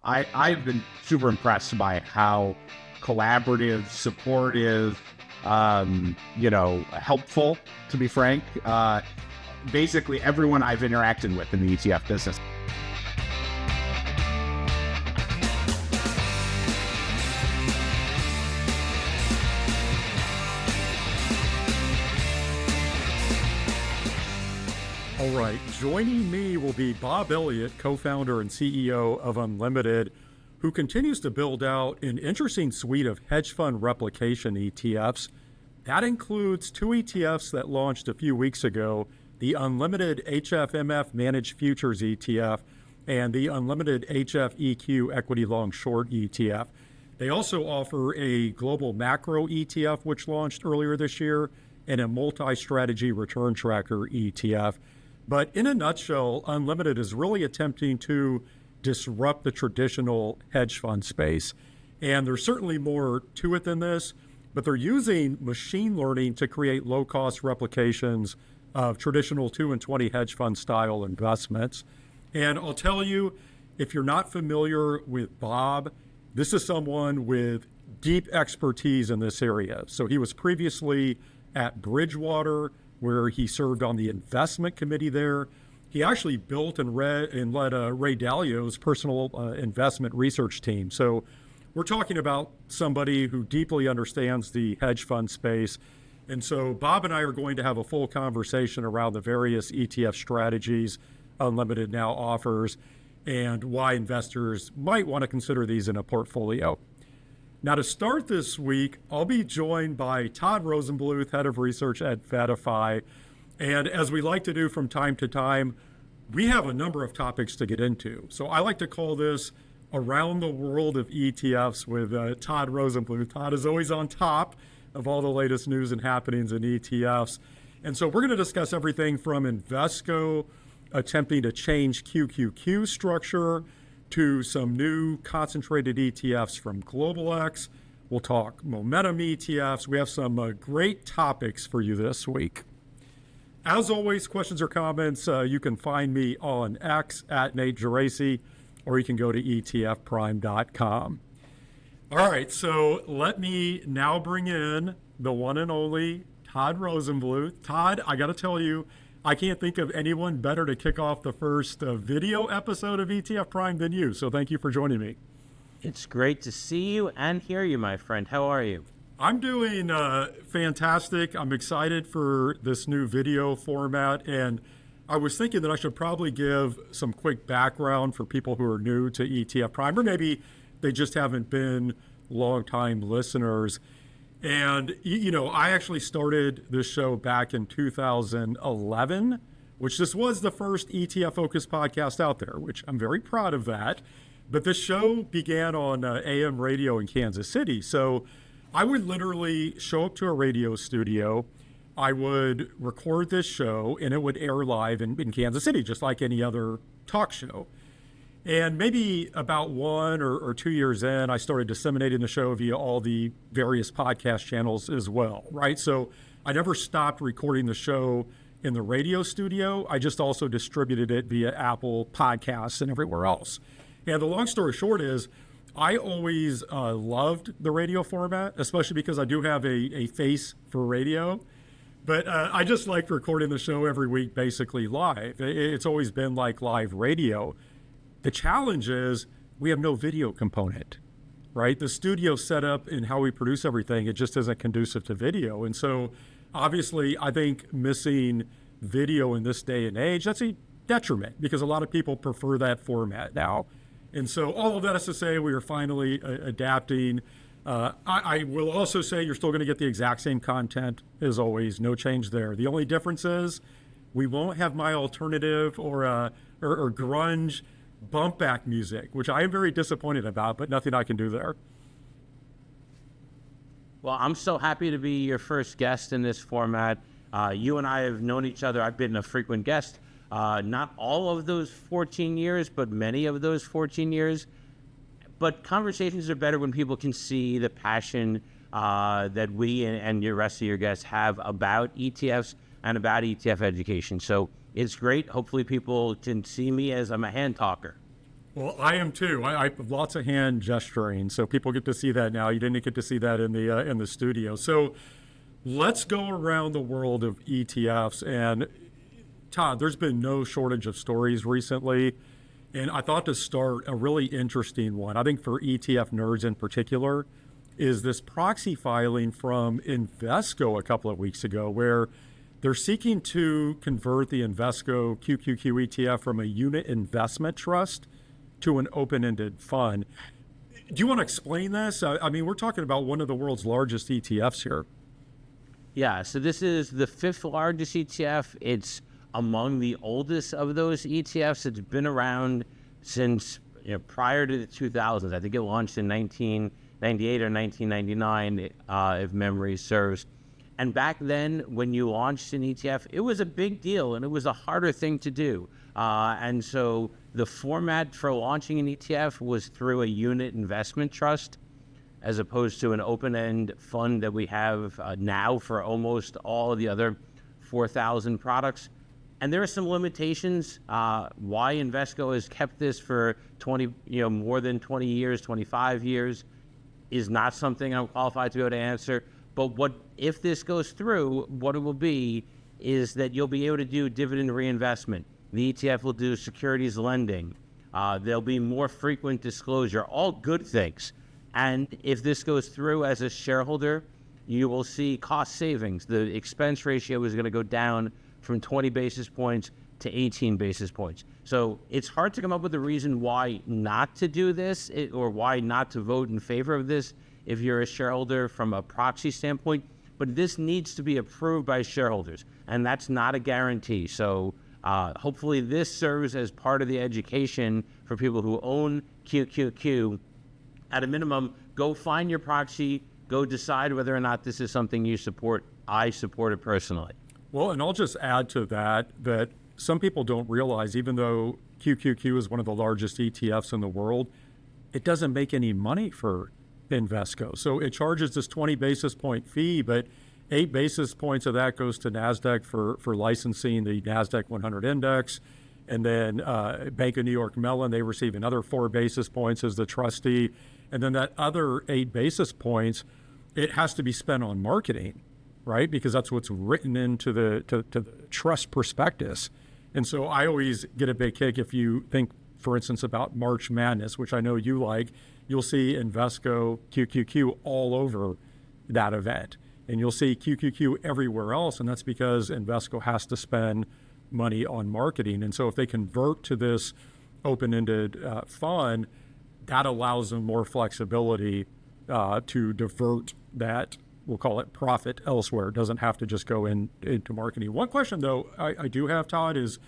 I've been super impressed by how collaborative, supportive, helpful, to be frank, basically everyone I've interacted with in the ETF business. All right, joining me will be Bob Elliott, co-founder and CEO of Unlimited, who continues to build out an interesting suite of hedge fund replication ETFs. That includes two ETFs that launched a few weeks ago, the Unlimited HFMF Managed Futures ETF and the Unlimited HFEQ Equity Long Short ETF. They also offer a global macro ETF, which launched earlier this year, and a multi-strategy return tracker ETF. But in a nutshell, Unlimited is really attempting to disrupt the traditional hedge fund space. And there's certainly more to it than this, but they're using machine learning to create low-cost replications of traditional 2 and 20 hedge fund style investments. And I'll tell you, if you're not familiar with Bob, this is someone with deep expertise in this area. So he was previously at Bridgewater, where he served on the investment committee there. He actually built and led Ray Dalio's personal investment research team. So we're talking about somebody who deeply understands the hedge fund space. And so Bob and I are going to have a full conversation around the various ETF strategies Unlimited now offers and why investors might want to consider these in a portfolio. Now, to start this week, I'll be joined by Todd Rosenbluth, head of research at VettaFi. And as we like to do from time to time, we have a number of topics to get into. So I like to call this Around the World of ETFs with Todd Rosenbluth. Todd is always on top of all the latest news and happenings in ETFs. And so we're going to discuss everything from Invesco attempting to change QQQ structure to some new concentrated ETFs from GlobalX. We'll talk momentum ETFs. We have some great topics for you this week. As always, questions or comments, you can find me on X at Nate Geraci, or you can go to etfprime.com. All right, so let me now bring in the one and only Todd Rosenbluth. Todd, I got to tell you, I can't think of anyone better to kick off the first video episode of ETF Prime than you. So thank you for joining me. It's great to see you and hear you, my friend. How are you? I'm doing fantastic. I'm excited for this new video format. And I was thinking that I should probably give some quick background for people who are new to ETF Prime, or maybe they just haven't been longtime listeners. And, I actually started this show back in 2011, which this was the first ETF-focused podcast out there, which I'm very proud of that. But this show began on AM radio in Kansas City. So I would literally show up to a radio studio. I would record this show, and it would air live in Kansas City, just like any other talk show. And maybe about 1 or 2 years in, I started disseminating the show via all the various podcast channels as well, right? So I never stopped recording the show in the radio studio. I just also distributed it via Apple Podcasts and everywhere else. And the long story short is I always loved the radio format, especially because I do have a face for radio. But I just liked recording the show every week, basically live. It's always been like live radio. The challenge is we have no video component, right? The studio setup and how we produce everything, it just isn't conducive to video. And so obviously I think missing video in this day and age, that's a detriment because a lot of people prefer that format now. And so all of that is to say we are finally adapting. I will also say you're still going to get the exact same content as always, no change there. The only difference is we won't have my alternative or grunge bump back music, which I am very disappointed about, but nothing I can do there. Well, I'm so happy to be your first guest in this format. You and I have known each other. I've been a frequent guest, not all of those 14 years, but many of those 14 years. But conversations are better when people can see the passion that we and your rest of your guests have about ETFs and about ETF education. So it's great. Hopefully people can see me as I'm a hand talker. Well, I am too. I have lots of hand gesturing, so people get to see that now. You didn't get to see that in the studio. So let's go around the world of ETFs. And Todd, there's been no shortage of stories recently. And I thought to start a really interesting one, I think for ETF nerds in particular, is this proxy filing from Invesco a couple of weeks ago, where they're seeking to convert the Invesco QQQ ETF from a unit investment trust to an open-ended fund. Do you want to explain this? I mean, we're talking about one of the world's largest ETFs here. Yeah, so this is the fifth largest ETF. It's among the oldest of those ETFs. It's been around since prior to the 2000s. I think it launched in 1998 or 1999, if memory serves. And back then, when you launched an ETF, it was a big deal and it was a harder thing to do. And so the format for launching an ETF was through a unit investment trust, as opposed to an open-end fund that we have now for almost all of the other 4,000 products. And there are some limitations. Why Invesco has kept this for more than 20 years, 25 years, is not something I'm qualified to be able to answer. But if this goes through, what it will be is that you'll be able to do dividend reinvestment. The ETF will do securities lending. There'll be more frequent disclosure, all good things. And if this goes through as a shareholder, you will see cost savings. The expense ratio is going to go down from 20 basis points to 18 basis points. So it's hard to come up with a reason why not to do this or why not to vote in favor of this if you're a shareholder from a proxy standpoint. But this needs to be approved by shareholders, and that's not a guarantee. So hopefully this serves as part of the education for people who own QQQ. At a minimum, go find your proxy, go decide whether or not this is something you support. I support it personally. Well, and I'll just add to that some people don't realize, even though QQQ is one of the largest ETFs in the world, it doesn't make any money for Invesco. So it charges this 20 basis point fee, but 8 basis points of that goes to NASDAQ for licensing the NASDAQ 100 index. And then Bank of New York Mellon, they receive another 4 basis points as the trustee. And then that other 8 basis points, it has to be spent on marketing, right? Because that's what's written into the trust prospectus. And so I always get a big kick if you think, for instance, about March Madness, which I know you like. You'll see Invesco QQQ all over that event. And you'll see QQQ everywhere else, and that's because Invesco has to spend money on marketing. And so if they convert to this open-ended fund, that allows them more flexibility to divert that, we'll call it profit elsewhere. It doesn't have to just go into marketing. One question, though, I do have, Todd, is,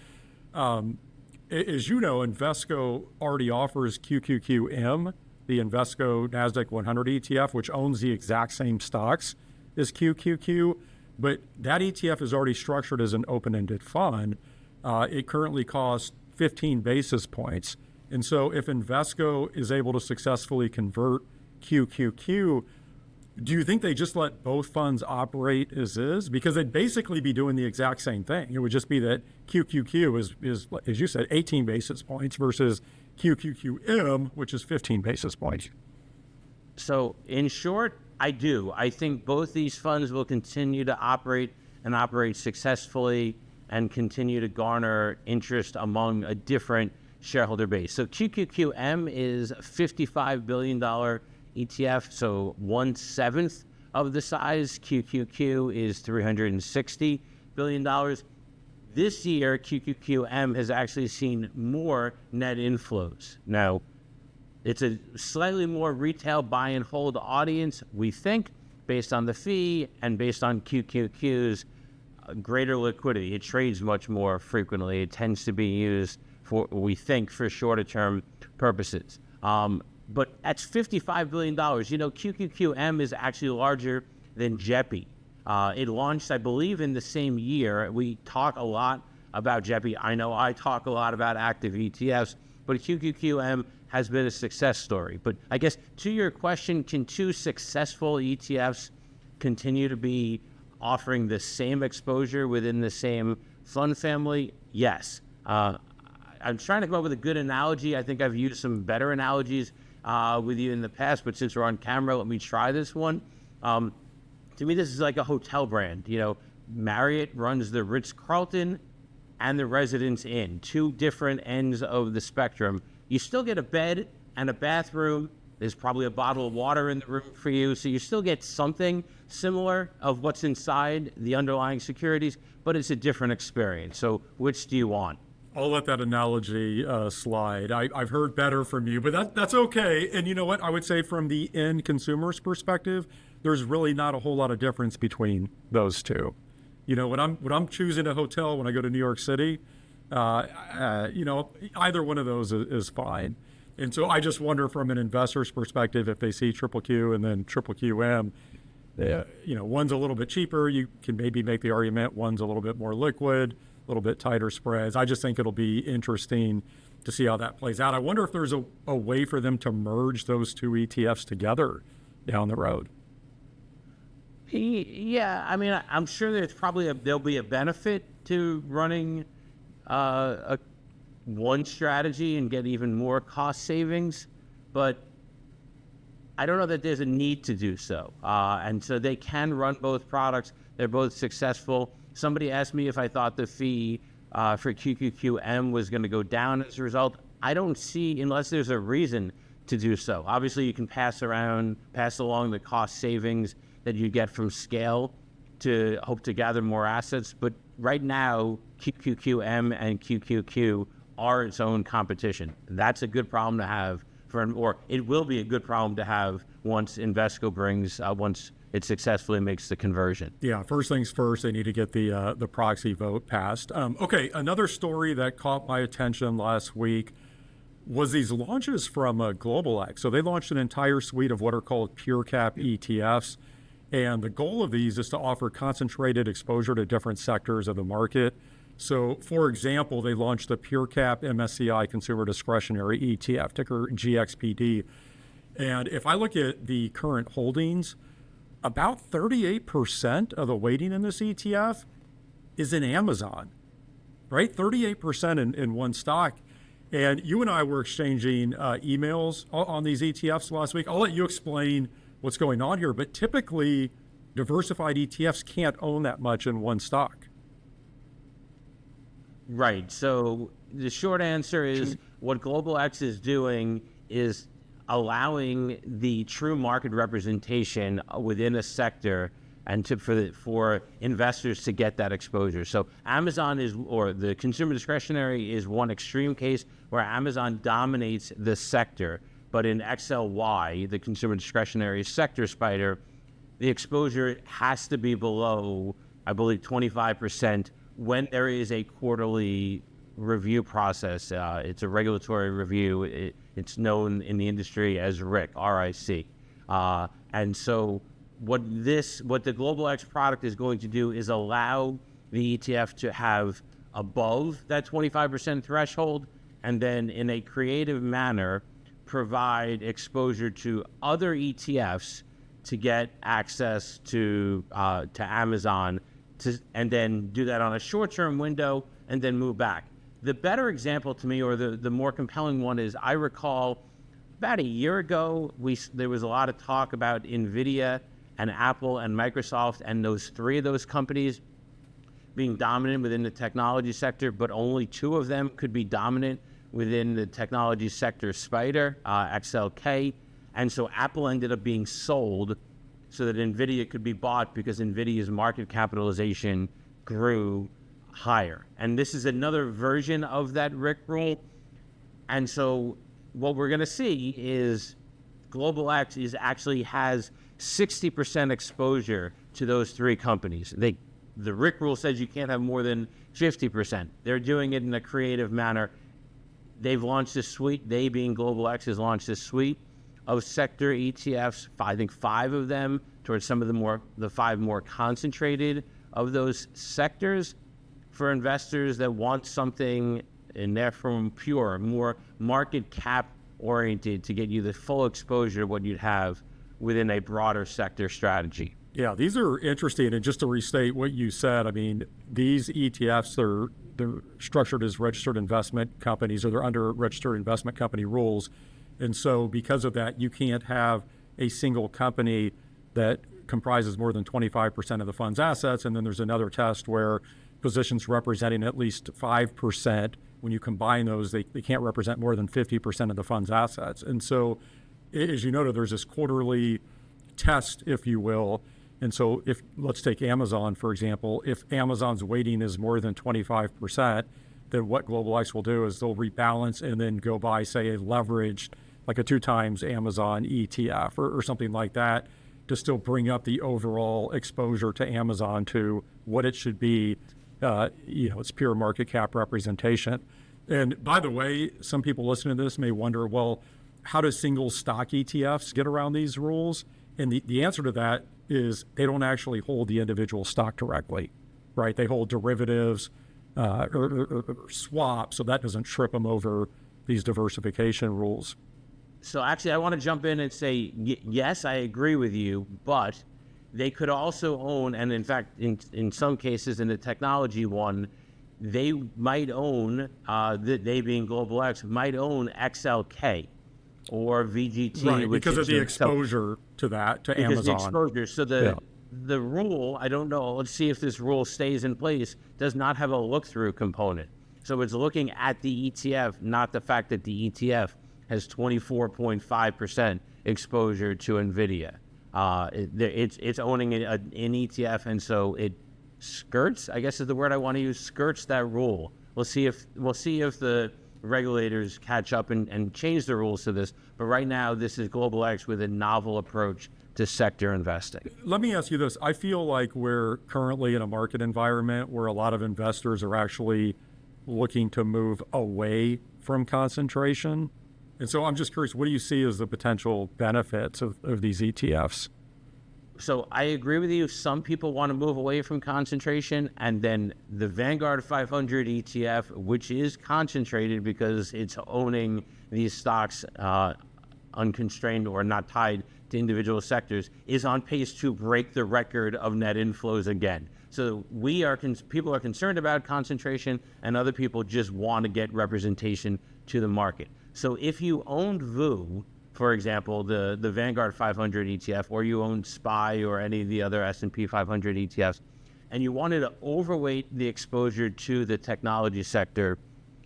as you know, Invesco already offers QQQM, the Invesco NASDAQ 100 ETF, which owns the exact same stocks as QQQ, but that ETF is already structured as an open-ended fund. It currently costs 15 basis points. And so if Invesco is able to successfully convert QQQ, do you think they just let both funds operate as is? Because they'd basically be doing the exact same thing. It would just be that QQQ is, as you said, 18 basis points versus QQQM, which is 15 basis points. So in short, I do. I think both these funds will continue to operate and operate successfully and continue to garner interest among a different shareholder base. So QQQM is a $55 billion ETF, so 1/7 of the size. QQQ is $360 billion. This year, QQQM has actually seen more net inflows. Now, it's a slightly more retail buy and hold audience, we think, based on the fee and based on QQQ's greater liquidity. It trades much more frequently. It tends to be used for, we think, for shorter term purposes. But that's $55 billion. You know, QQQM is actually larger than JEPI. It launched, I believe, in the same year. We talk a lot about JEPI. I know I talk a lot about active ETFs, but QQQM has been a success story. But I guess to your question, can two successful ETFs continue to be offering the same exposure within the same fund family? Yes. I'm trying to come up with a good analogy. I think I've used some better analogies with you in the past, but since we're on camera, let me try this one. To me, this is like a hotel brand. Marriott runs the Ritz-Carlton and the Residence Inn, two different ends of the spectrum. You still get a bed and a bathroom. There's probably a bottle of water in the room for you, so you still get something similar of what's inside the underlying securities, but it's a different experience. So which do you want? I'll let that analogy slide. I've heard better from you, but that's okay. And you know what? I would say from the end consumer's perspective, there's really not a whole lot of difference between those two. When I'm choosing a hotel when I go to New York City, either one of those is fine. And so I just wonder from an investor's perspective, if they see triple Q and then triple QM, one's a little bit cheaper. You can maybe make the argument one's a little bit more liquid, a little bit tighter spreads. I just think it'll be interesting to see how that plays out. I wonder if there's a way for them to merge those two ETFs together down the road. Yeah, I mean, I'm sure there'll be a benefit to running one strategy and get even more cost savings, but I don't know that there's a need to do so. And so they can run both products. They're both successful. Somebody asked me if I thought the fee for QQQM was going to go down as a result. I don't see, unless there's a reason to do so. Obviously, you can pass along the cost savings that you get from scale to hope to gather more assets. But right now, QQQM and QQQ are its own competition. That's a good problem to have or it will be a good problem to have once Invesco once it successfully makes the conversion. Yeah, first things first, they need to get the proxy vote passed. Okay, another story that caught my attention last week was these launches from Global X. So they launched an entire suite of what are called pure cap ETFs. And the goal of these is to offer concentrated exposure to different sectors of the market. So, for example, they launched the Pure Cap MSCI Consumer Discretionary ETF, ticker GXPD. And if I look at the current holdings, about 38% of the weighting in this ETF is in Amazon, right? 38% in one stock. And you and I were exchanging emails on these ETFs last week. I'll let you explain what's going on here, but typically diversified ETFs can't own that much in one stock. Right. So the short answer is what Global X is doing is allowing the true market representation within a sector and for investors to get that exposure. So Amazon or the consumer discretionary is one extreme case where Amazon dominates the sector. But in XLY, the consumer discretionary sector spider, the exposure has to be below, I believe, 25% when there is a quarterly review process. It's a regulatory review. It's known in the industry as RIC, R-I-C. And so what the Global X product is going to do is allow the ETF to have above that 25% threshold, and then in a creative manner provide exposure to other ETFs to get access to Amazon, and then do that on a short-term window and then move back. The better example to me, or the more compelling one, is I recall about a year ago, there was a lot of talk about NVIDIA and Apple and Microsoft and those three of those companies being dominant within the technology sector, but only two of them could be dominant within the technology sector spider, XLK. And so Apple ended up being sold so that NVIDIA could be bought because NVIDIA's market capitalization grew higher. And this is another version of that RIC rule. And so what we're going to see is Global X actually has 60% exposure to those three companies. The RIC rule says you can't have more than 50%. They're doing it in a creative manner. They've launched this suite. They, being Global X, has launched this suite of sector ETFs. I think 5 of them towards some of the 5 more concentrated of those sectors for investors that want something in there from pure, more market cap oriented to get you the full exposure of what you'd have within a broader sector strategy. Yeah, these are interesting. And just to restate what you said, I mean, these ETFs are they're structured as registered investment companies, or they're under registered investment company rules. And so because of that, you can't have a single company that comprises more than 25% of the fund's assets. And then there's another test where positions representing at least 5%, when you combine those, they can't represent more than 50% of the fund's assets. And so, as you noted, there's this quarterly test, if you will. And so if, let's take Amazon, for example, if Amazon's weighting is more than 25%, then what Global X will do is they'll rebalance and then go buy, say, a leveraged, like a 2 times Amazon ETF or something like that, to still bring up the overall exposure to Amazon to what it should be, its pure market cap representation. And by the way, some people listening to this may wonder, well, how do single stock ETFs get around these rules? And the answer to that is they don't actually hold the individual stock directly, right? They hold derivatives or swaps, so that doesn't trip them over these diversification rules. So actually, I want to jump in and say, yes, I agree with you, but they could also own, and in fact, in some cases, in the technology one, they might own, they being Global X, might own XLK or VGT. Right, because of the exposure to that, to Amazon. The exposure. So the rule, I don't know, let's see if this rule stays in place, does not have a look-through component. So it's looking at the ETF, not the fact that the ETF has 24.5% exposure to NVIDIA. It's owning an ETF, and so it skirts, I guess is the word I want to use, skirts that rule. We'll see if the regulators catch up and change the rules to this. But right now, this is Global X with a novel approach to sector investing. Let me ask you this. I feel like we're currently in a market environment where a lot of investors are actually looking to move away from concentration. And so I'm just curious, what do you see as the potential benefits of these ETFs? So I agree with you. Some people want to move away from concentration, and then the Vanguard 500 ETF, which is concentrated because it's owning these stocks unconstrained or not tied to individual sectors, is on pace to break the record of net inflows again. So people are concerned about concentration, and other people just want to get representation to the market. So if you owned VU, for example, the Vanguard 500 ETF, or you own SPY or any of the other S&P 500 ETFs, and you wanted to overweight the exposure to the technology sector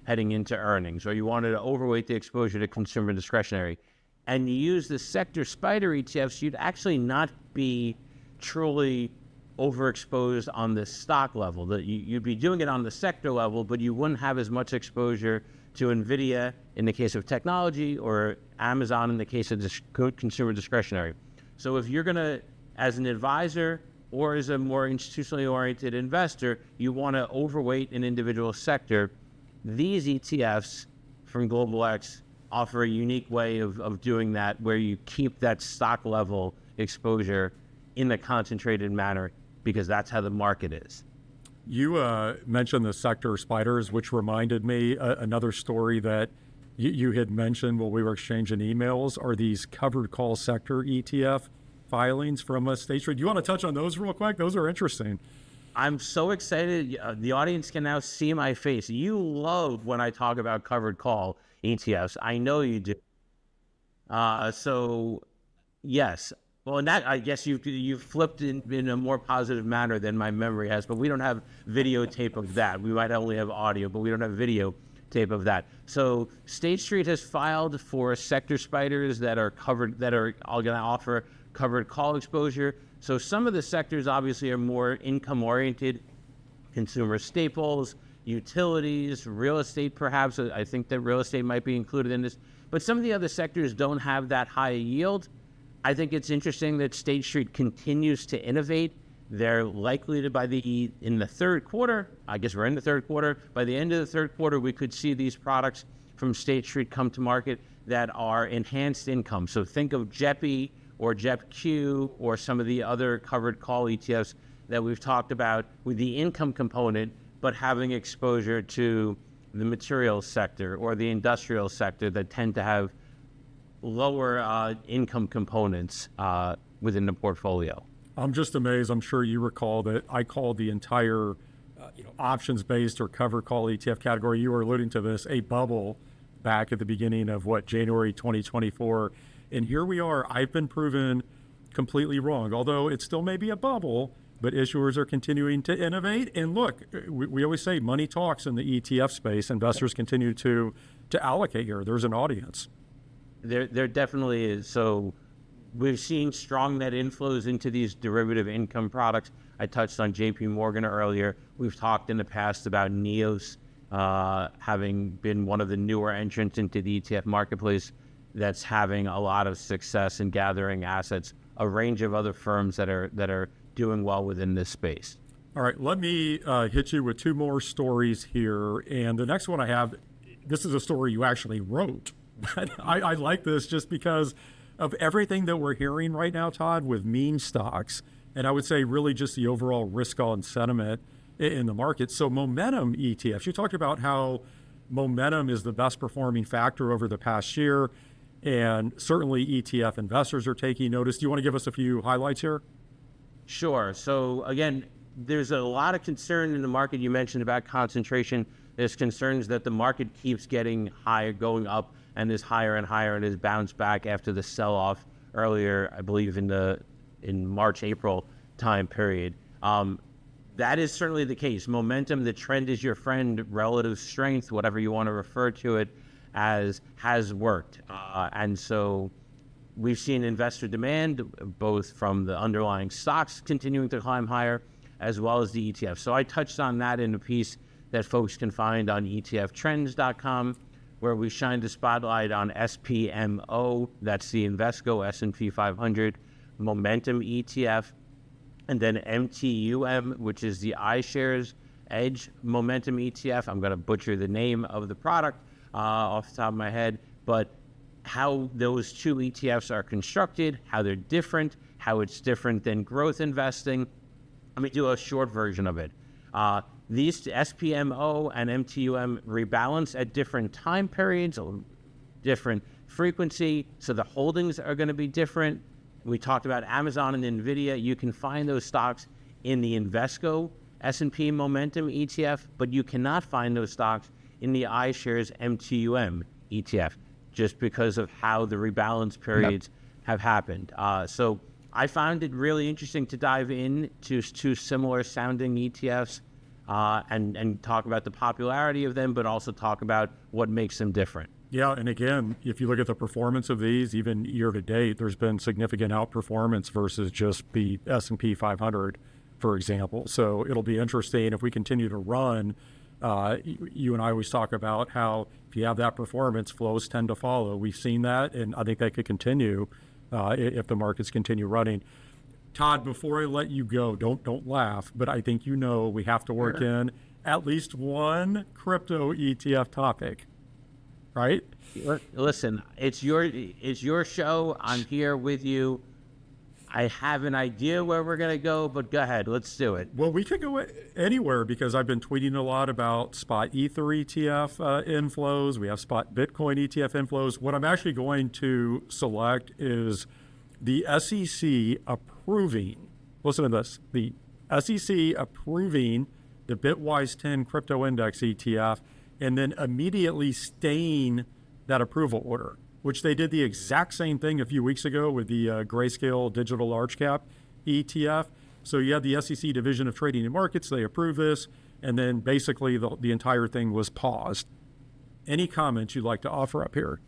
heading into earnings, or you wanted to overweight the exposure to consumer discretionary, and you use the sector spider ETFs, you'd actually not be truly overexposed on the stock level. You'd be doing it on the sector level, but you wouldn't have as much exposure to NVIDIA in the case of technology, or Amazon in the case of consumer discretionary. So if you're going to, as an advisor or as a more institutionally oriented investor, you want to overweight an individual sector, these ETFs from Global X offer a unique way of doing that, where you keep that stock level exposure in a concentrated manner, because that's how the market is. You mentioned the sector spiders, which reminded me another story that you had mentioned while we were exchanging emails, are these covered call sector ETF filings from State Street. Do you want to touch on those real quick? Those are interesting. I'm so excited. The audience can now see my face. You love when I talk about covered call ETFs. I know you do. So, yes. Well, in that, I guess you've flipped in a more positive manner than my memory has, but we don't have videotape of that. We might only have audio, but we don't have videotape of that. So State Street has filed for sector spiders that are covered, that are all going to offer covered call exposure. So some of the sectors obviously are more income-oriented, consumer staples, utilities, real estate perhaps. I think that real estate might be included in this. But some of the other sectors don't have that high yield. I think it's interesting that State Street continues to innovate. They're likely to, in the third quarter, I guess we're in the third quarter, by the end of the third quarter, we could see these products from State Street come to market that are enhanced income. So think of JEPI or JEPQ or some of the other covered call ETFs that we've talked about with the income component, but having exposure to the materials sector or the industrial sector that tend to have lower income components within the portfolio. I'm just amazed. I'm sure you recall that I called the entire options-based or cover call ETF category. You were alluding to this, a bubble back at the beginning of January 2024. And here we are. I've been proven completely wrong, although it still may be a bubble, but issuers are continuing to innovate. And look, we always say money talks in the ETF space. Investors continue to allocate here. There's an audience. There definitely is. So we've seen strong net inflows into these derivative income products. I touched on JP Morgan earlier. We've talked in the past about NEOS having been one of the newer entrants into the ETF marketplace that's having a lot of success in gathering assets, a range of other firms that are doing well within this space. All right, let me hit you with two more stories here. And the next one I have, this is a story you actually wrote. But I like this just because of everything that we're hearing right now, Todd, with meme stocks. And I would say really just the overall risk-on sentiment in the market. So momentum ETFs, you talked about how momentum is the best performing factor over the past year. And certainly ETF investors are taking notice. Do you want to give us a few highlights here? Sure. So again, there's a lot of concern in the market. You mentioned about concentration. There's concerns that the market keeps getting higher, going up, and is higher and higher, and has bounced back after the sell-off earlier, I believe in March, April time period. That is certainly the case. Momentum, the trend is your friend, relative strength, whatever you want to refer to it as, has worked. And so we've seen investor demand, both from the underlying stocks continuing to climb higher, as well as the ETF. So I touched on that in a piece that folks can find on etftrends.com, where we shined a spotlight on SPMO, that's the Invesco S&P 500 Momentum ETF, and then MTUM, which is the iShares Edge Momentum ETF. I'm going to butcher the name of the product off the top of my head, but how those two ETFs are constructed, how they're different, how it's different than growth investing. Let me do a short version of it. These SPMO and MTUM rebalance at different time periods, different frequency, so the holdings are going to be different. We talked about Amazon and NVIDIA. You can find those stocks in the Invesco S&P Momentum ETF, but you cannot find those stocks in the iShares MTUM ETF, just because of how the rebalance periods have happened. So I found it really interesting to dive in to two similar sounding ETFs and talk about the popularity of them, but also talk about what makes them different. Yeah, and again, if you look at the performance of these, even year to date, there's been significant outperformance versus just the S&P 500, for example. So it'll be interesting if we continue to run. You and I always talk about how if you have that performance, flows tend to follow. We've seen that, and I think that could continue if the markets continue running. Todd, before I let you go, don't laugh, but I think we have to work in at least one crypto ETF topic, right? Listen, it's your show. I'm here with you. I have an idea where we're going to go, but go ahead. Let's do it. Well, we could go anywhere because I've been tweeting a lot about spot Ether ETF inflows. We have spot Bitcoin ETF inflows. What I'm actually going to select is the SEC approving, listen to this, the SEC approving the Bitwise 10 crypto index ETF and then immediately staying that approval order, which they did the exact same thing a few weeks ago with the Grayscale Digital Large Cap ETF. So you have the SEC Division of Trading and Markets, they approved this, and then basically the entire thing was paused. Any comments you'd like to offer up here?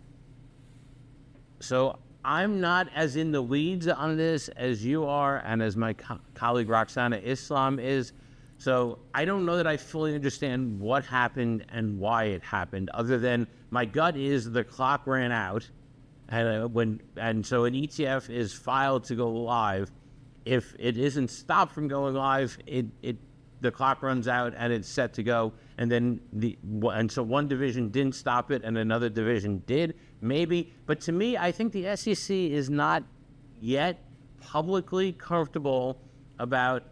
So I'm not as in the weeds on this as you are and as my colleague Roxana Islam is. So I don't know that I fully understand what happened and why it happened, other than my gut is the clock ran out, and so an ETF is filed to go live. If it isn't stopped from going live, the clock runs out and it's set to go. And so one division didn't stop it and another division did, maybe. But to me, I think the SEC is not yet publicly comfortable about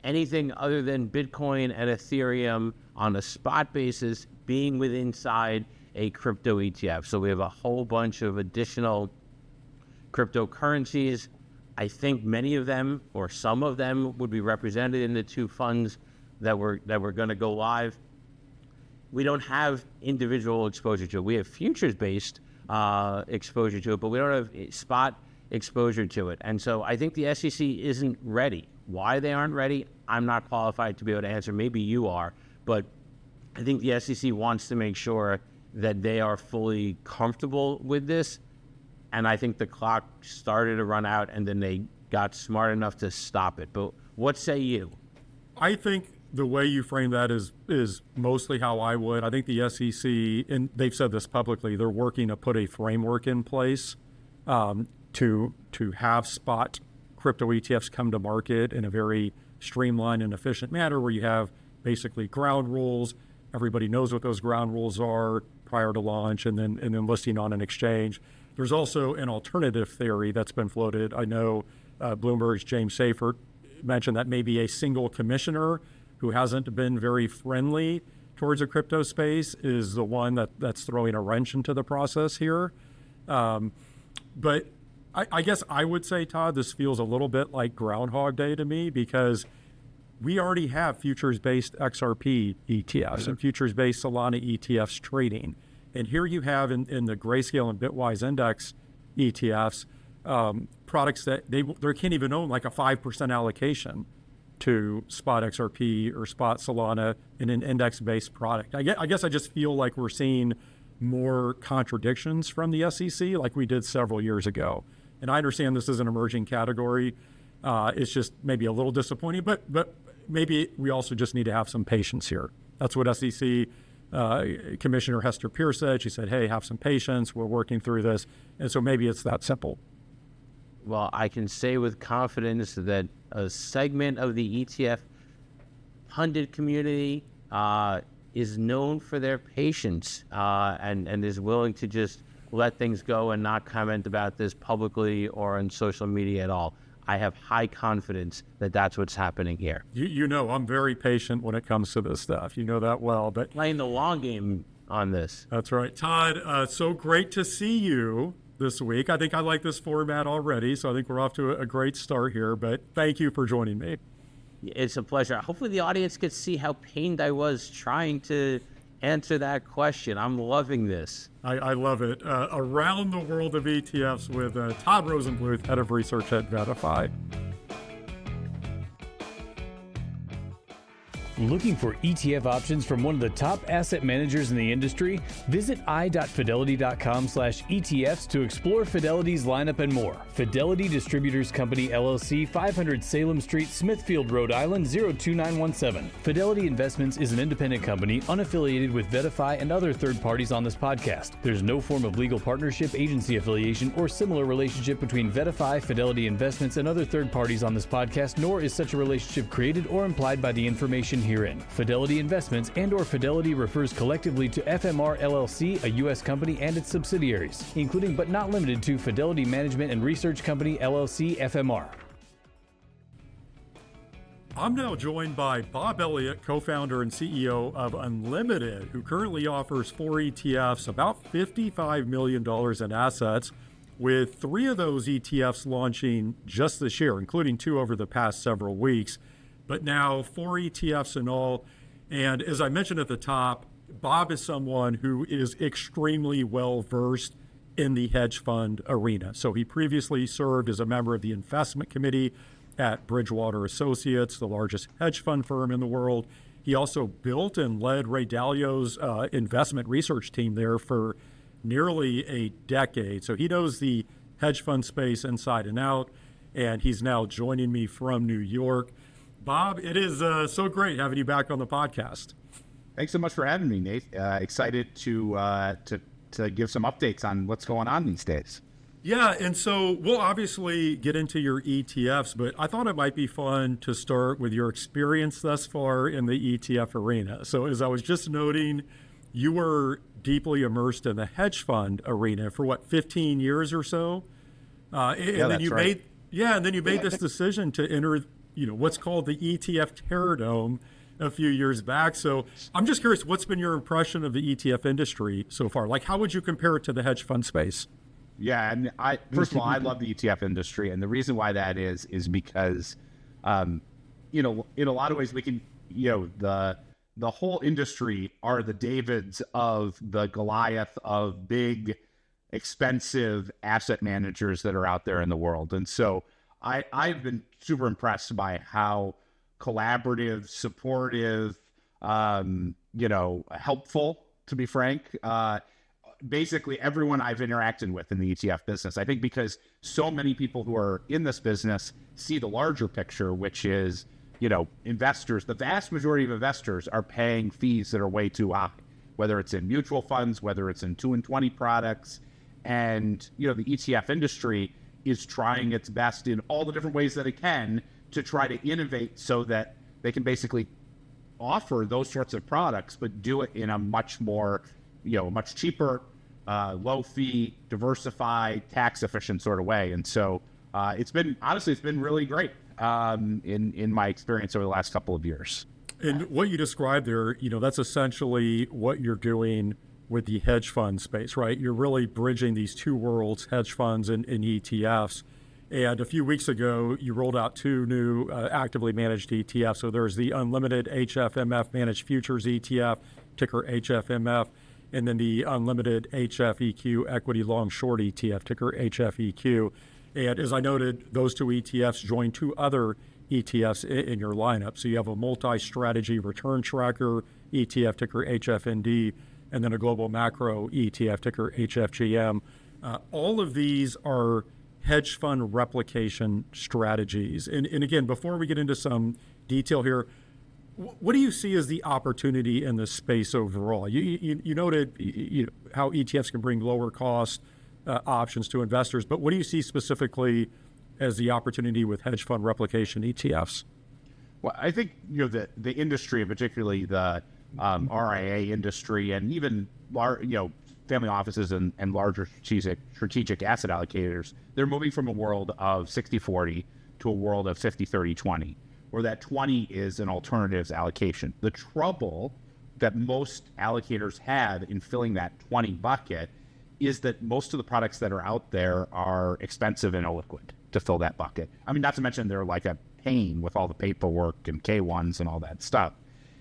anything other than Bitcoin and Ethereum on a spot basis being inside a crypto ETF. So we have a whole bunch of additional cryptocurrencies. I think many of them or some of them would be represented in the two funds that we're going to go live. We don't have individual exposure to it. We have futures-based exposure to it, but we don't have spot exposure to it. And so I think the SEC isn't ready. Why they aren't ready, I'm not qualified to be able to answer. Maybe you are, but I think the SEC wants to make sure that they are fully comfortable with this. And I think the clock started to run out, and then they got smart enough to stop it. But what say you? I think the way you frame that is mostly how I would. I think the SEC, and they've said this publicly, they're working to put a framework in place to have spot crypto ETFs come to market in a very streamlined and efficient manner, where you have basically ground rules. Everybody knows what those ground rules are prior to launch, and then listing on an exchange. There's also an alternative theory that's been floated. I know Bloomberg's James Seyffert mentioned that maybe a single commissioner who hasn't been very friendly towards the crypto space is the one that's throwing a wrench into the process here. But I guess I would say, Todd, this feels a little bit like Groundhog Day to me, because we already have futures-based XRP ETFs and futures-based Solana ETFs trading. And here you have in the Grayscale and Bitwise Index ETFs, products that they can't even own like a 5% allocation to spot XRP or spot Solana in an index-based product. I guess I just feel like we're seeing more contradictions from the SEC like we did several years ago. And I understand this is an emerging category. It's just maybe a little disappointing, but maybe we also just need to have some patience here. That's what SEC Commissioner Hester Pierce said. She said, hey, have some patience. We're working through this. And so maybe it's that simple. Well, I can say with confidence that a segment of the ETF pundit community is known for their patience and is willing to just let things go and not comment about this publicly or on social media at all. I have high confidence that that's what's happening here. You know, I'm very patient when it comes to this stuff. You know that well. But playing the long game on this. That's right. Todd, so great to see you this week. I think I like this format already, so I think we're off to a great start here. But thank you for joining me. It's a pleasure. Hopefully the audience could see how pained I was trying to answer that question. I'm loving this. I love it. Around the world of ETFs with Todd Rosenbluth, head of research at VettaFi. Looking for ETF options from one of the top asset managers in the industry? Visit i.fidelity.com/ETFs to explore Fidelity's lineup and more. Fidelity Distributors Company, LLC, 500 Salem Street, Smithfield, Rhode Island, 02917. Fidelity Investments is an independent company unaffiliated with VettaFi and other third parties on this podcast. There's no form of legal partnership, agency affiliation, or similar relationship between VettaFi, Fidelity Investments, and other third parties on this podcast, nor is such a relationship created or implied by the information herein. Fidelity Investments and/or Fidelity refers collectively to FMR LLC, a U.S. company, and its subsidiaries, including but not limited to Fidelity Management and Research Company LLC, FMR. I'm now joined by Bob Elliott, co-founder and CEO of Unlimited, who currently offers 4 ETFs, about $55 million in assets, with 3 of those ETFs launching just this year, including 2 over the past several weeks. But now 4 ETFs in all. And as I mentioned at the top, Bob is someone who is extremely well-versed in the hedge fund arena. So he previously served as a member of the investment committee at Bridgewater Associates, the largest hedge fund firm in the world. He also built and led Ray Dalio's investment research team there for nearly a decade. So he knows the hedge fund space inside and out, and he's now joining me from New York. Bob, it is so great having you back on the podcast. Thanks so much for having me, Nate. Excited to give some updates on what's going on these days. Yeah, and so we'll obviously get into your ETFs, but I thought it might be fun to start with your experience thus far in the ETF arena. So as I was just noting, you were deeply immersed in the hedge fund arena for 15 years or so? And then you made this decision to enter what's called the ETF Terror Dome a few years back. So I'm just curious, what's been your impression of the ETF industry so far? Like, how would you compare it to the hedge fund space? Yeah, and first of all, I love the ETF industry, and the reason why that is because, in a lot of ways we can the whole industry are the Davids of the Goliath of big, expensive asset managers that are out there in the world. And so I've been super impressed by how collaborative, supportive, helpful, to be frank, basically everyone I've interacted with in the ETF business. I think because so many people who are in this business see the larger picture, which is, investors, the vast majority of investors are paying fees that are way too high, whether it's in mutual funds, whether it's in 2 and 20 products. And, the ETF industry is trying its best in all the different ways that it can to try to innovate so that they can basically offer those sorts of products, but do it in a much more, much cheaper, low fee, diversified, tax efficient sort of way. And so it's been really great in my experience over the last couple of years. And what you described there, that's essentially what you're doing with the hedge fund space, right? You're really bridging these two worlds, hedge funds and ETFs. And a few weeks ago, you rolled out 2 new actively managed ETFs. So there's the Unlimited HFMF Managed Futures ETF, ticker HFMF, and then the Unlimited HFEQ Equity Long Short ETF, ticker HFEQ. And as I noted, those 2 ETFs join 2 other ETFs in your lineup. So you have a multi-strategy return tracker ETF, ticker HFND, and then a global macro ETF, ticker HFGM. All of these are hedge fund replication strategies. And again, before we get into some detail here, what do you see as the opportunity in this space overall? You noted how ETFs can bring lower cost options to investors, but what do you see specifically as the opportunity with hedge fund replication ETFs? Well, I think the industry, particularly the RIA industry, and even family offices and larger strategic asset allocators, they're moving from a world of 60-40 to a world of 50-30-20, where that 20 is an alternatives allocation. The trouble that most allocators have in filling that 20 bucket is that most of the products that are out there are expensive and illiquid to fill that bucket. I mean, not to mention they're like a pain with all the paperwork and K1s and all that stuff.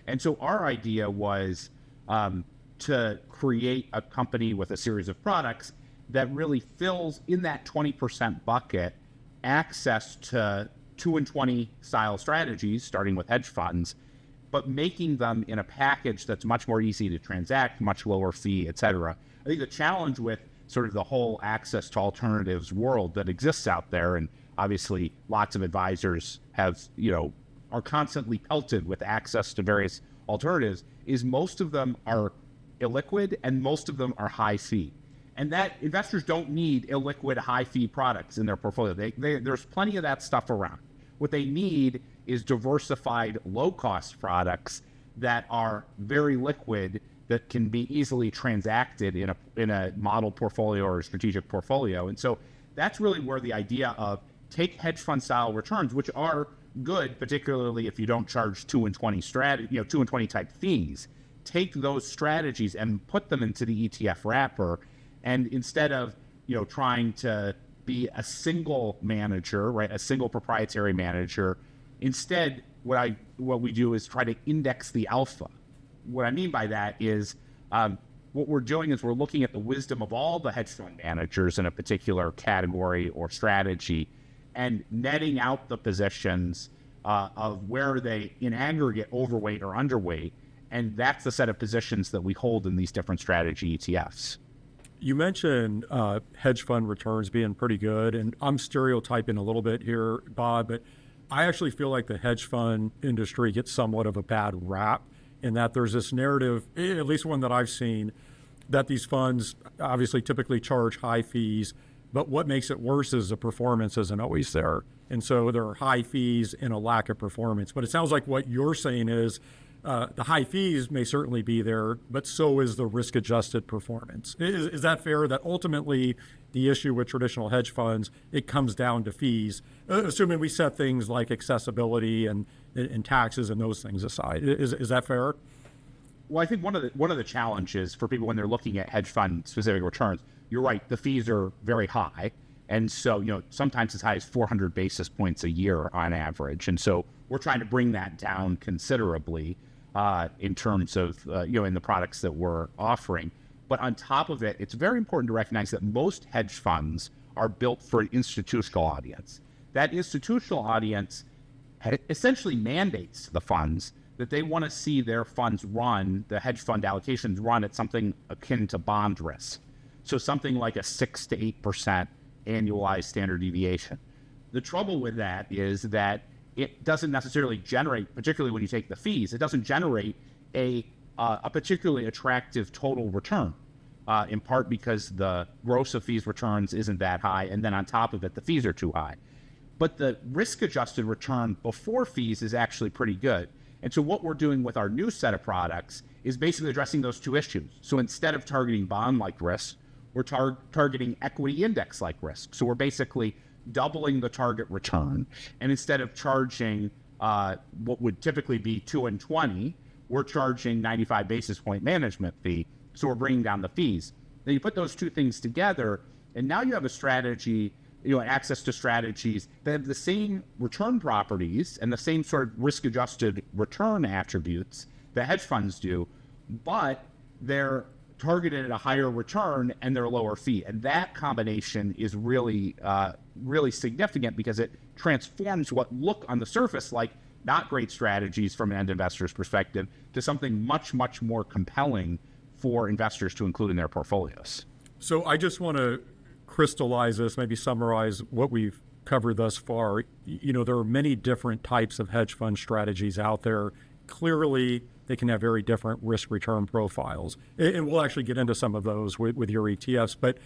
And so our idea was to create a company with a series of products that really fills in that 20% bucket access to 2 and 20 style strategies, starting with hedge funds, but making them in a package that's much more easy to transact, much lower fee, et cetera. I think the challenge with sort of the whole access to alternatives world that exists out there, and obviously lots of advisors have, are constantly pelted with access to various alternatives, is most of them are illiquid and most of them are high fee. And that investors don't need illiquid high fee products in their portfolio. There's plenty of that stuff around. What they need is diversified low cost products that are very liquid, that can be easily transacted in a model portfolio or a strategic portfolio. And so that's really where the idea of take hedge fund style returns, which are good, particularly if you don't charge 2 and 20 2 and 20 type fees, take those strategies and put them into the ETF wrapper. And instead of, trying to be a single manager, right, a single proprietary manager, instead, what we do is try to index the alpha. What I mean by that is what we're doing is we're looking at the wisdom of all the hedge fund managers in a particular category or strategy and netting out the positions of where they in aggregate overweight or underweight. And that's the set of positions that we hold in these different strategy ETFs. You mentioned hedge fund returns being pretty good, and I'm stereotyping a little bit here, Bob, but I actually feel like the hedge fund industry gets somewhat of a bad rap in that there's this narrative, at least one that I've seen, that these funds obviously typically charge high fees, but what makes it worse is the performance isn't always there. And so there are high fees and a lack of performance. But it sounds like what you're saying is the high fees may certainly be there, but so is the risk-adjusted performance. Is that fair, that ultimately the issue with traditional hedge funds, it comes down to fees, assuming we set things like accessibility and taxes and those things aside? Is that fair? Well, I think one of the challenges for people when they're looking at hedge fund specific returns, you're right, the fees are very high. And so, sometimes as high as 400 basis points a year on average. And so we're trying to bring that down considerably in terms of, in the products that we're offering. But on top of it, it's very important to recognize that most hedge funds are built for an institutional audience. That institutional audience essentially mandates to the funds that they want to see their funds run, the hedge fund allocations run at something akin to bond risk. So something like a 6 to 8% annualized standard deviation. The trouble with that is that it doesn't necessarily generate, particularly when you take the fees, it doesn't generate a particularly attractive total return, in part because the gross of fees returns isn't that high, and then on top of it, the fees are too high. But the risk-adjusted return before fees is actually pretty good. And so what we're doing with our new set of products is basically addressing those two issues. So instead of targeting bond-like risk, we're targeting equity index-like risk. So we're basically doubling the target return. And instead of charging what would typically be 2 and 20, we're charging 95 basis point management fee. So we're bringing down the fees. Then you put those two things together, and now you have a strategy, access to strategies that have the same return properties and the same sort of risk-adjusted return attributes that hedge funds do, but they're targeted at a higher return and they're a lower fee. And that combination is really, really significant because it transforms what look on the surface like not great strategies from an end investor's perspective to something much, much more compelling for investors to include in their portfolios. So I just want to crystallize this, maybe summarize what we've covered thus far. There are many different types of hedge fund strategies out there. Clearly, they can have very different risk return profiles. And we'll actually get into some of those with your ETFs. But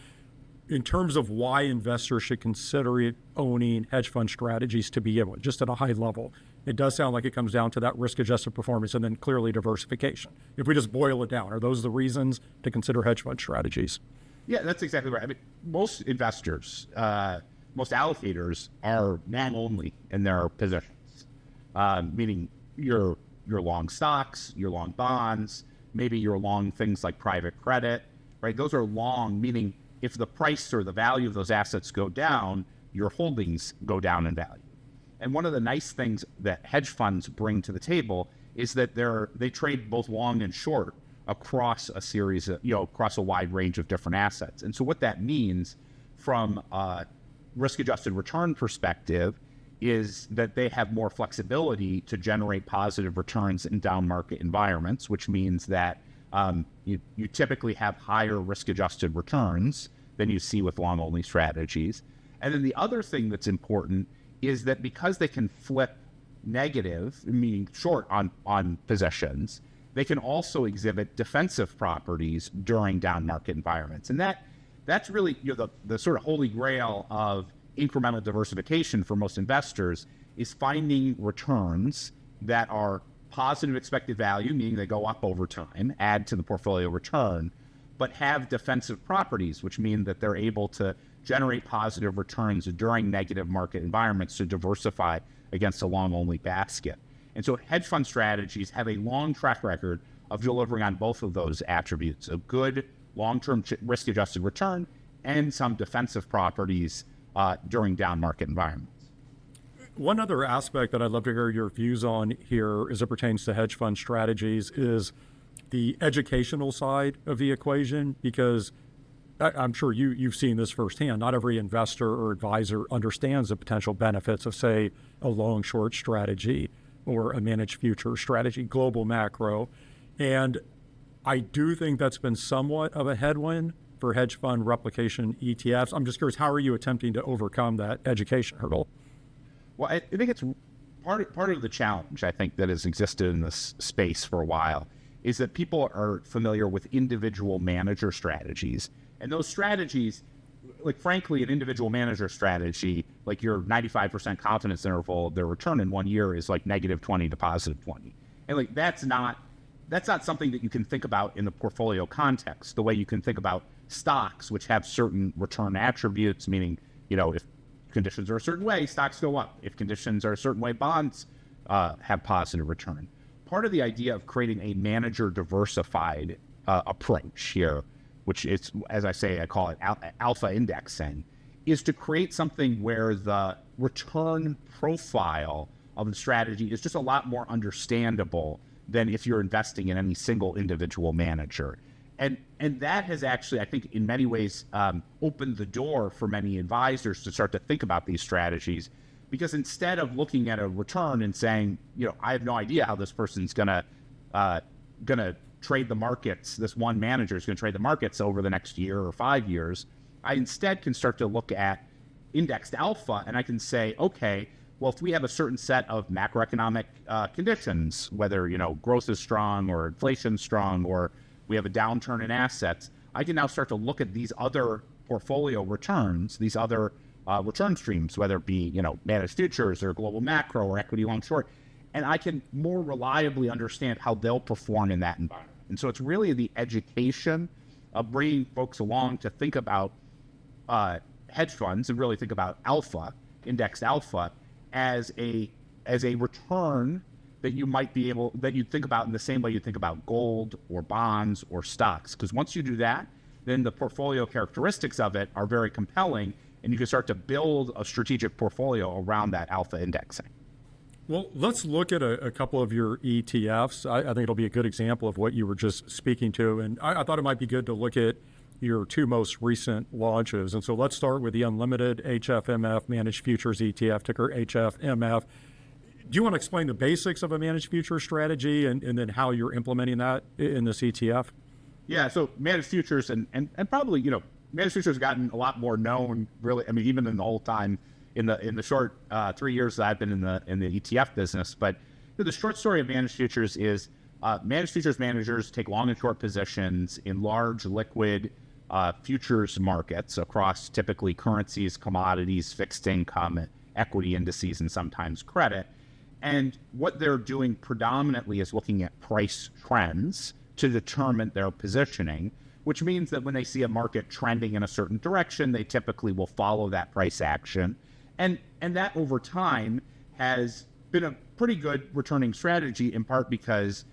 in terms of why investors should consider owning hedge fund strategies to begin with, just at a high level, it does sound like it comes down to that risk-adjusted performance and then clearly diversification. If we just boil it down, are those the reasons to consider hedge fund strategies? Yeah, that's exactly right. I mean, most investors, most allocators are long only in their positions, meaning you're long stocks, you're long bonds, maybe you're long things like private credit, right? Those are long, meaning if the price or the value of those assets go down, your holdings go down in value. And one of the nice things that hedge funds bring to the table is that they trade both long and short across a series of, across a wide range of different assets. And so what that means from a risk-adjusted return perspective is that they have more flexibility to generate positive returns in down market environments, which means that you typically have higher risk-adjusted returns than you see with long-only strategies. And then the other thing that's important is that because they can flip negative, meaning short on positions, they can also exhibit defensive properties during down market environments. And that's really the sort of holy grail of incremental diversification for most investors is finding returns that are positive expected value, meaning they go up over time, add to the portfolio return, but have defensive properties, which mean that they're able to generate positive returns during negative market environments to diversify against a long-only basket. And so hedge fund strategies have a long track record of delivering on both of those attributes, a good long-term risk-adjusted return and some defensive properties during down market environments. One other aspect that I'd love to hear your views on here as it pertains to hedge fund strategies is the educational side of the equation, because I'm sure you've seen this firsthand. Not every investor or advisor understands the potential benefits of, say, a long-short strategy or a managed future strategy, global macro. And I do think that's been somewhat of a headwind for hedge fund replication ETFs. I'm just curious, how are you attempting to overcome that education hurdle? Well, I think it's part of the challenge, I think, that has existed in this space for a while is that people are familiar with individual manager strategies. And those strategies, like frankly, an individual manager strategy, like your 95% confidence interval, their return in 1 year is like -20 to +20. And like that's not something that you can think about in the portfolio context, the way you can think about stocks, which have certain return attributes, meaning, if conditions are a certain way, stocks go up. If conditions are a certain way, bonds have positive return. Part of the idea of creating a manager diversified approach here, which is, as I say, I call it alpha indexing, is to create something where the return profile of the strategy is just a lot more understandable than if you're investing in any single individual manager. And that has actually, I think, in many ways opened the door for many advisors to start to think about these strategies, because instead of looking at a return and saying, I have no idea how this person's gonna trade the markets, this one manager is gonna trade the markets over the next year or 5 years, I instead can start to look at indexed alpha, and I can say, okay, well, if we have a certain set of macroeconomic conditions, whether growth is strong or inflation's strong, or we have a downturn in assets, I can now start to look at these other portfolio returns, these other return streams, whether it be managed futures or global macro or equity long short, and I can more reliably understand how they'll perform in that environment. And so it's really the education of bringing folks along to think about hedge funds and really think about alpha, indexed alpha, as a return that you'd think about in the same way you think about gold or bonds or stocks. Because once you do that, then the portfolio characteristics of it are very compelling, and you can start to build a strategic portfolio around that alpha indexing. Well, let's look at a couple of your ETFs. I think it'll be a good example of what you were just speaking to. And I thought it might be good to look at your two most recent launches. And so let's start with the Unlimited HFMF Managed Futures ETF, ticker HFMF. Do you want to explain the basics of a managed futures strategy and then how you're implementing that in this ETF? Yeah, so managed futures and probably, managed futures has gotten a lot more known, really, even in the whole time in the short 3 years that I've been in the ETF business. But the short story of managed futures is managed futures managers take long and short positions in large liquid futures markets across typically currencies, commodities, fixed income, equity indices, and sometimes credit. And what they're doing predominantly is looking at price trends to determine their positioning, which means that when they see a market trending in a certain direction, they typically will follow that price action. And that over time has been a pretty good returning strategy, in part because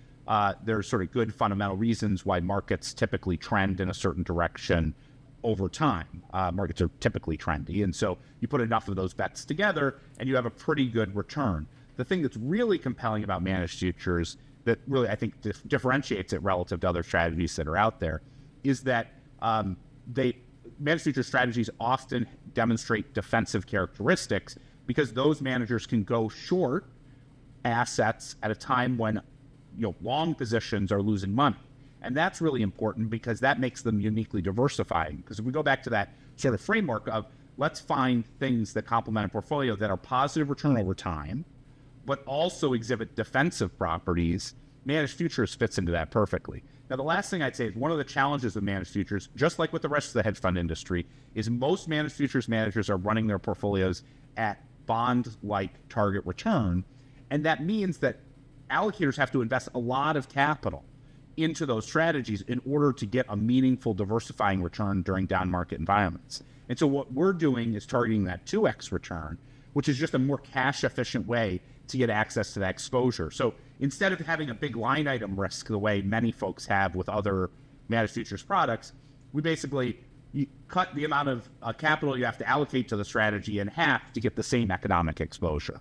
there's sort of good fundamental reasons why markets typically trend in a certain direction over time. Markets are typically trendy. And so you put enough of those bets together and you have a pretty good return. The thing that's really compelling about managed futures that really, I think, differentiates it relative to other strategies that are out there is that managed futures strategies often demonstrate defensive characteristics because those managers can go short assets at a time when long positions are losing money. And that's really important because that makes them uniquely diversifying. Because if we go back to that sort of framework of let's find things that complement a portfolio that are positive return over time, but also exhibit defensive properties, managed futures fits into that perfectly. Now, the last thing I'd say is one of the challenges of managed futures, just like with the rest of the hedge fund industry, is most managed futures managers are running their portfolios at bond-like target return. And that means that allocators have to invest a lot of capital into those strategies in order to get a meaningful diversifying return during down market environments. And so what we're doing is targeting that 2x return, which is just a more cash efficient way to get access to that exposure. So instead of having a big line item risk the way many folks have with other managed futures products, we basically cut the amount of capital you have to allocate to the strategy in half to get the same economic exposure.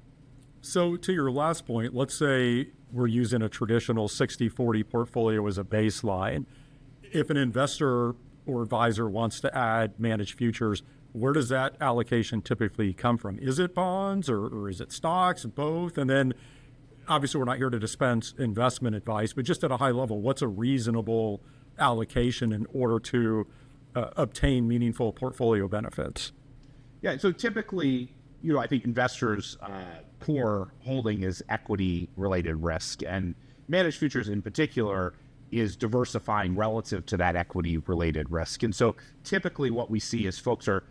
So to your last point, let's say we're using a traditional 60-40 portfolio as a baseline. If an investor or advisor wants to add managed futures, where does that allocation typically come from? Is it bonds or is it stocks, both? And then obviously we're not here to dispense investment advice, but just at a high level, what's a reasonable allocation in order to obtain meaningful portfolio benefits? Yeah, so typically, I think investors' core holding is equity-related risk, and managed futures in particular is diversifying relative to that equity-related risk. And so typically what we see is folks are,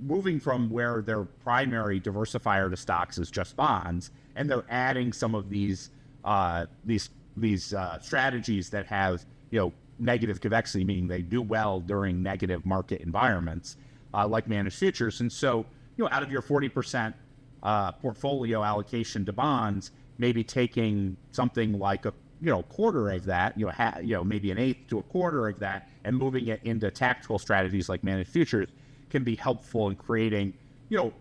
moving from where their primary diversifier to stocks is just bonds, and they're adding some of these strategies that have, negative convexity, meaning they do well during negative market environments, like managed futures. And so, out of your 40% portfolio allocation to bonds, maybe taking something like a quarter of that, maybe an eighth to a quarter of that, and moving it into tactical strategies like managed futures can be helpful in creating,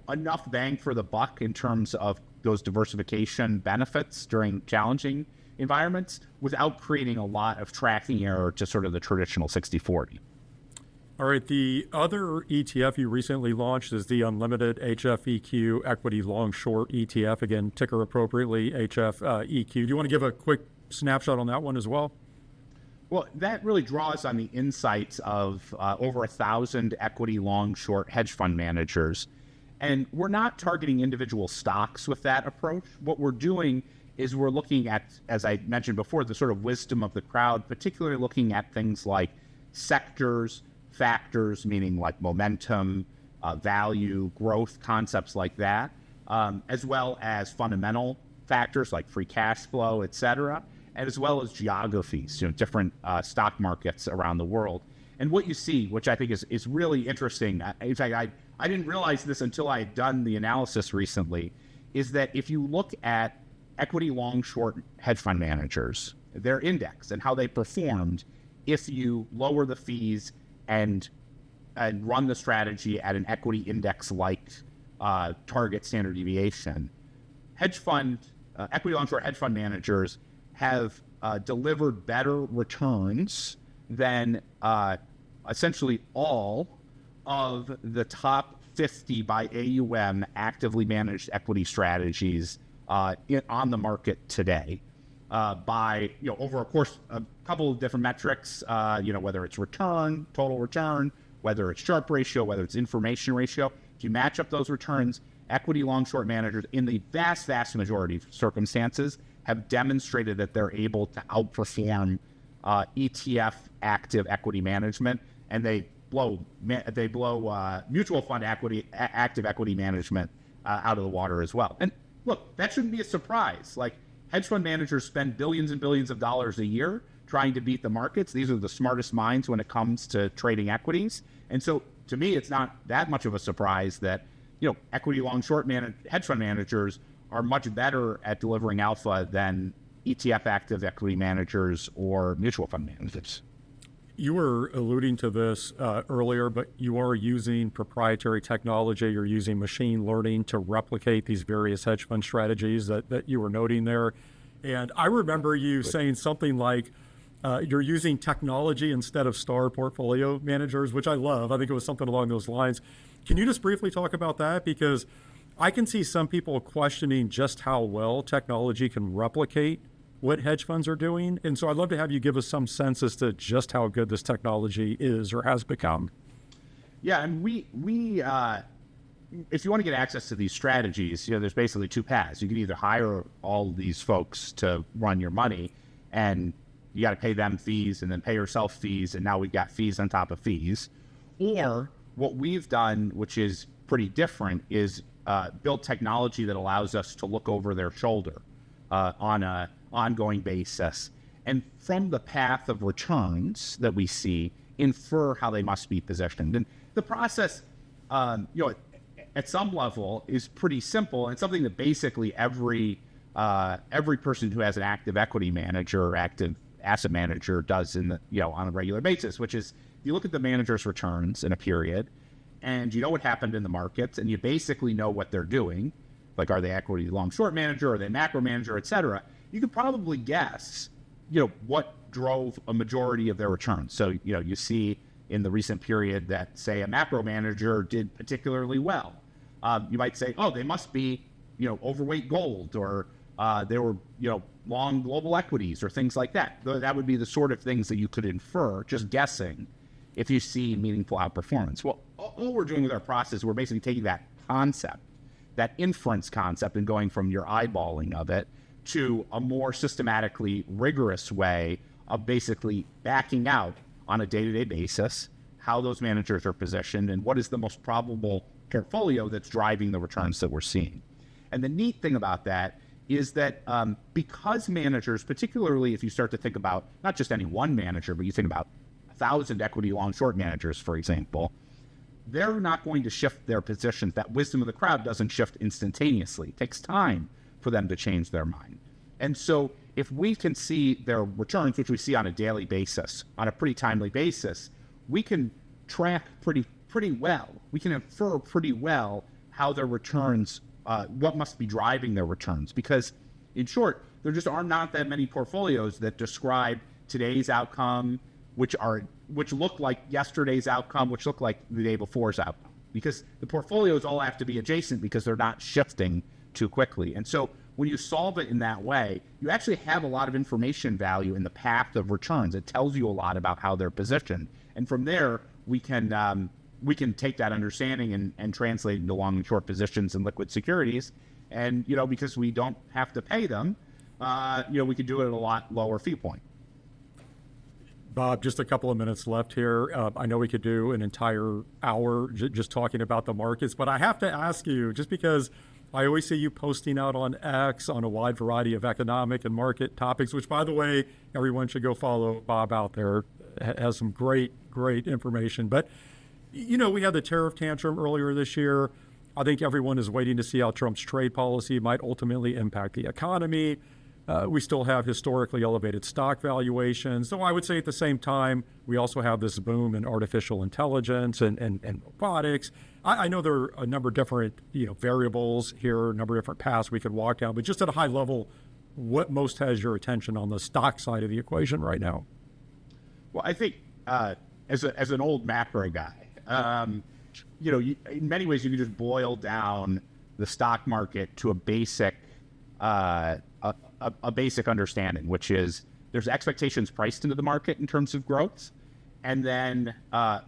enough bang for the buck in terms of those diversification benefits during challenging environments without creating a lot of tracking error to sort of the traditional 60/40. All right, the other ETF you recently launched is the Unlimited HFEQ Equity Long Short ETF. Again, ticker appropriately, HFEQ. Do you want to give a quick snapshot on that one as well? Well, that really draws on the insights of over 1,000 equity long short hedge fund managers. And we're not targeting individual stocks with that approach. What we're doing is we're looking at, as I mentioned before, the sort of wisdom of the crowd, particularly looking at things like sectors, factors, meaning like momentum, value, growth, concepts like that, as well as fundamental factors like free cash flow, et cetera, and as well as geographies, different stock markets around the world. And what you see, which I think is really interesting, in fact, I didn't realize this until I had done the analysis recently, is that if you look at equity long short hedge fund managers, their index and how they performed, if you lower the fees and run the strategy at an equity index like target standard deviation, equity long short hedge fund managers have delivered better returns than essentially all of the top 50 by AUM actively managed equity strategies on the market today. By over a course a couple of different metrics, whether it's return, total return, whether it's Sharpe ratio, whether it's information ratio. If you match up those returns, equity long short managers in the vast majority of circumstances have demonstrated that they're able to outperform ETF active equity management, and they blow mutual fund active equity management out of the water as well. And look, that shouldn't be a surprise. Like, hedge fund managers spend billions and billions of dollars a year trying to beat the markets. These are the smartest minds when it comes to trading equities. And so to me, it's not that much of a surprise that, equity long short hedge fund managers are much better at delivering alpha than ETF active equity managers or mutual fund managers. You were alluding to this earlier, but you are using proprietary technology. You're using machine learning to replicate these various hedge fund strategies that you were noting there. And I remember you saying something like you're using technology instead of star portfolio managers, which I love. I think it was something along those lines. Can you just briefly talk about that? Because I can see some people questioning just how well technology can replicate what hedge funds are doing. And so I'd love to have you give us some sense as to just how good this technology is or has become. Yeah, and we if you want to get access to these strategies, there's basically two paths. You can either hire all these folks to run your money, and you got to pay them fees and then pay yourself fees, and now we've got fees on top of fees. Or what we've done, which is pretty different, is build technology that allows us to look over their shoulder on an ongoing basis, and from the path of returns that we see, infer how they must be positioned. And the process, at some level, is pretty simple, and something that basically every person who has an active equity manager or active asset manager does on a regular basis, which is you look at the manager's returns in a period, and you know what happened in the markets, and you basically know what they're doing. Like, are they equity long short manager, are they macro manager, et cetera. You could probably guess, what drove a majority of their returns. So, you see in the recent period that, say, a macro manager did particularly well. You might say, oh, they must be, overweight gold, or they were, long global equities or things like that. That would be the sort of things that you could infer, just guessing, if you see meaningful outperformance. Well, all we're doing with our process, we're basically taking that concept, that inference concept, and going from your eyeballing of it to a more systematically rigorous way of basically backing out on a day-to-day basis how those managers are positioned and what is the most probable portfolio that's driving the returns that we're seeing. And the neat thing about that is that because managers, particularly if you start to think about not just any one manager, but you think about 1,000 equity long short managers, for example, they're not going to shift their positions. That wisdom of the crowd doesn't shift instantaneously. It takes time for them to change their mind. And so if we can see their returns, which we see on a daily basis, on a pretty timely basis, we can track pretty pretty well. We can infer pretty well how their returns, what must be driving their returns. Because, in short, there just are not that many portfolios that describe today's outcome, which look like yesterday's outcome, which look like the day before's outcome. Because the portfolios all have to be adjacent because they're not shifting too quickly. And so when you solve it in that way, you actually have a lot of information value in the path of returns. It tells you a lot about how they're positioned. And from there, we can take that understanding and translate into long and short positions in liquid securities. And, because we don't have to pay them, we could do it at a lot lower fee point. Bob, just a couple of minutes left here. I know we could do an entire hour just talking about the markets, but I have to ask you, just because I always see you posting out on X on a wide variety of economic and market topics, which, by the way, everyone should go follow Bob out there. Has some great information. But, we had the tariff tantrum earlier this year. I think everyone is waiting to see how Trump's trade policy might ultimately impact the economy. We still have historically elevated stock valuations. So I would say at the same time, we also have this boom in artificial intelligence and robotics. I know there are a number of different variables here, a number of different paths we could walk down, but just at a high level, what most has your attention on the stock side of the equation right now? Well, I think as an old macro guy, in many ways you can just boil down the stock market to a basic basic understanding, which is there's expectations priced into the market in terms of growth, and then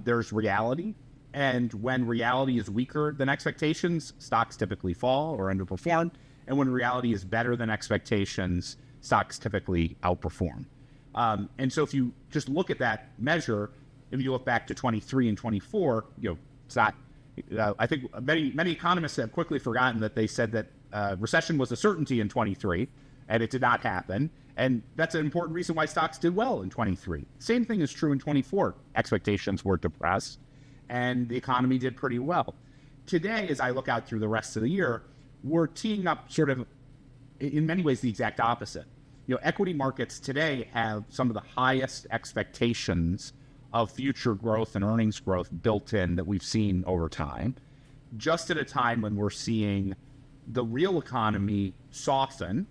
there's reality. And when reality is weaker than expectations, stocks typically fall or underperform. And when reality is better than expectations, stocks typically outperform. And so if you just look at that measure, if you look back to 23 and 24, it's not. I think many economists have quickly forgotten that they said that recession was a certainty in 23, and it did not happen. And that's an important reason why stocks did well in 23. Same thing is true in 24. Expectations were depressed, and the economy did pretty well. Today, as I look out through the rest of the year, we're teeing up sort of, in many ways, the exact opposite. Equity markets today have some of the highest expectations of future growth and earnings growth built in that we've seen over time, just at a time when we're seeing the real economy soften,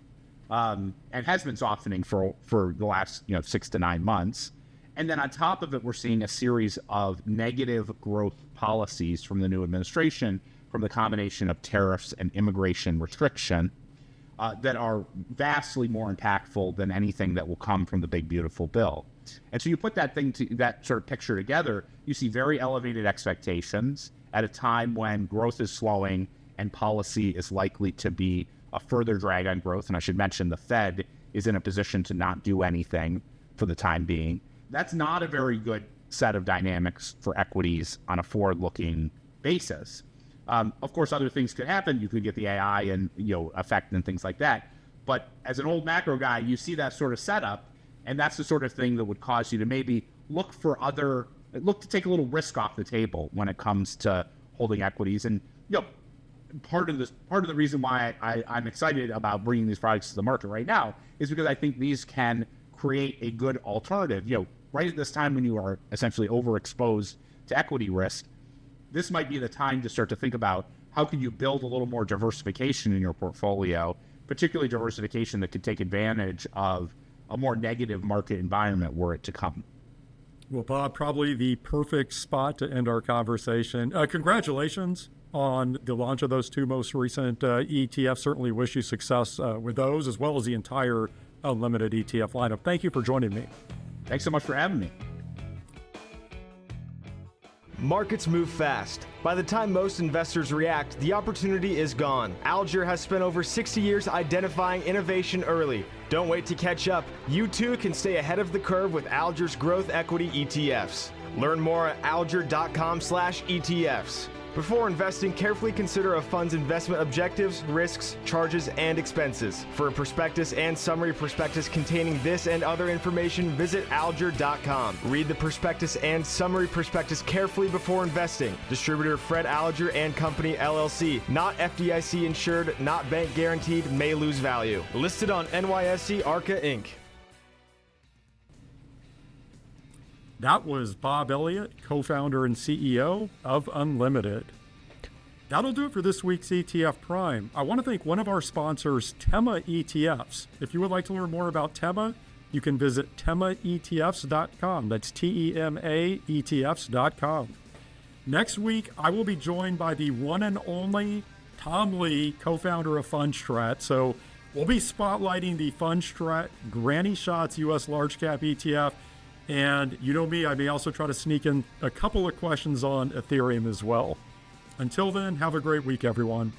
and has been softening for the last 6 to 9 months. And then on top of it, we're seeing a series of negative growth policies from the new administration, from the combination of tariffs and immigration restriction, that are vastly more impactful than anything that will come from the big, beautiful bill. And so you put that sort of picture together, you see very elevated expectations at a time when growth is slowing and policy is likely to be a further drag on growth. And I should mention the Fed is in a position to not do anything for the time being. That's not a very good set of dynamics for equities on a forward-looking basis. Of course, other things could happen. You could get the AI and effect and things like that. But as an old macro guy, you see that sort of setup, and that's the sort of thing that would cause you to maybe look to take a little risk off the table when it comes to holding equities. And part of the reason why I'm excited about bringing these products to the market right now is because I think these can create a good alternative. Right at this time when you are essentially overexposed to equity risk, this might be the time to start to think about how can you build a little more diversification in your portfolio, particularly diversification that could take advantage of a more negative market environment were it to come. Well, Bob, probably the perfect spot to end our conversation. Congratulations on the launch of those 2 most recent ETFs. Certainly wish you success with those, as well as the entire Unlimited ETF lineup. Thank you for joining me. Thanks so much for having me. Markets move fast. By the time most investors react, the opportunity is gone. Alger has spent over 60 years identifying innovation early. Don't wait to catch up. You too can stay ahead of the curve with Alger's growth equity ETFs. Learn more at alger.com/ETFs. Before investing, carefully consider a fund's investment objectives, risks, charges, and expenses. For a prospectus and summary prospectus containing this and other information, visit alger.com. Read the prospectus and summary prospectus carefully before investing. Distributor Fred Alger and Company, LLC. Not FDIC insured, not bank guaranteed, may lose value. Listed on NYSE Arca Inc. That was Bob Elliott, co-founder and CEO of Unlimited. That'll do it for this week's ETF Prime. I want to thank one of our sponsors, Tema ETFs. If you would like to learn more about Tema, you can visit temaetfs.com. That's Tema ETFs.com. Next week, I will be joined by the one and only Tom Lee, co-founder of Fundstrat. So we'll be spotlighting the Fundstrat Granny Shots US Large Cap ETF. And you know me, I may also try to sneak in a couple of questions on Ethereum as well. Until then, have a great week, everyone.